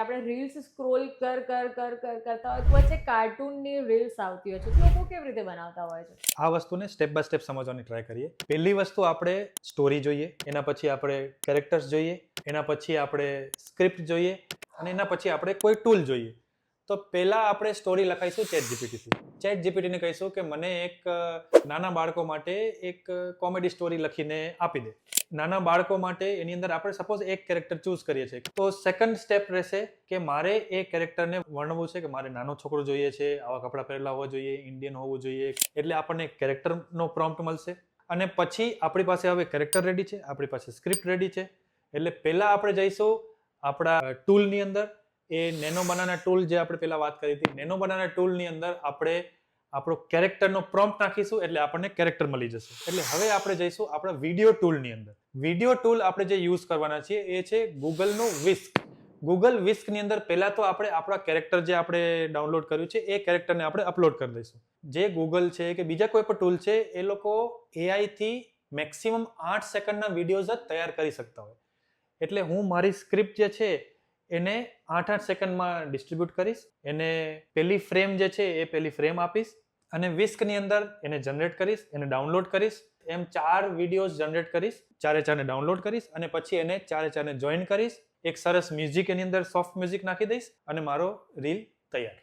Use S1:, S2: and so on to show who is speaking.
S1: આપણે reels scroll કરતા હોય તો વચ્ચે કાર્ટૂનની રીલ્સ આવતી હોય છે, તો લોકો કેવી રીતે બનાવતા હોય છે?
S2: આ વસ્તુને સ્ટેપ બાય સ્ટેપ સમજવાની ટ્રાય કરીએ. પહેલી વસ્તુ આપણે સ્ટોરી જોઈએ, એના પછી આપણે કેરેક્ટર્સ જોઈએ, એના પછી આપણે સ્ક્રિપ્ટ જોઈએ અને એના પછી આપણે કોઈ ટૂલ જોઈએ. તો પહેલા આપણે સ્ટોરી લખાઈશું ChatGPT. ChatGPTને કહીશું કે મને એક નાના બાળકો માટે એક કોમેડી સ્ટોરી લખીને આપી દે. નાના બાળકો માટે એની અંદર આપણે સપોઝ એક કેરેક્ટર ચૂઝ કરીએ છીએ, તો સેકન્ડ સ્ટેપ રહેશે કે મારે એ કેરેક્ટરને વર્ણવવું છે કે મારે નાનો છોકરો જોઈએ છે, આવા કપડાં પહેરેલા હોવા જોઈએ, ઇન્ડિયન હોવું જોઈએ. એટલે આપણને કેરેક્ટરનો પ્રોમ્પ્ટ મળશે અને પછી આપણી પાસે હવે કેરેક્ટર રેડી છે, આપણી પાસે સ્ક્રિપ્ટ રેડી છે. એટલે પહેલા આપણે જઈશું આપણા ટૂલની અંદર. એ નેનો બનાના ટૂલ જે આપણે પહેલા વાત કરી હતી, નેનો બનાના ટૂલની અંદર આપણે આપણો કેરેક્ટરનો પ્રોમ્પ્ટ નાખીશું એટલે આપણને કેરેક્ટર મળી જશે. એટલે હવે આપણે જઈશું આપણા વિડીયો ટૂલની અંદર. વિડીયો ટૂલ આપણે જે યુઝ કરવાના છીએ એ છે ગૂગલનું વિસ્ક. ગૂગલ વિસ્કની અંદર પહેલા તો આપણે આપણા કેરેક્ટર જે આપણે ડાઉનલોડ કર્યું છે એ કેરેક્ટરને આપણે અપલોડ કરી દઈશું. જે ગૂગલ છે કે બીજા કોઈ પણ ટૂલ છે એ લોકો એઆઈથી મેક્સિમમ 8 સેકન્ડના વિડીયોઝ જ તૈયાર કરી શકતા હોય. એટલે હું મારી સ્ક્રિપ્ટ જે છે એને 8 સેકન્ડમાં ડિસ્ટ્રીબ્યુટ કરીશ. એને પહેલી ફ્રેમ જે છે એ પહેલી ફ્રેમ આપીશ અને વિસ્કની અંદર એને જનરેટ કરીશ, એને ડાઉનલોડ કરીશ. એમ 4 વિડીયોઝ જનરેટ કરીશ, 4 ડાઉનલોડ કરીશ અને પછી એને 4 જોઈન કરીશ. એક સરસ મ્યુઝિક એની અંદર સોફ્ટ મ્યુઝિક નાખી દઈશ અને મારો રીલ તૈયાર.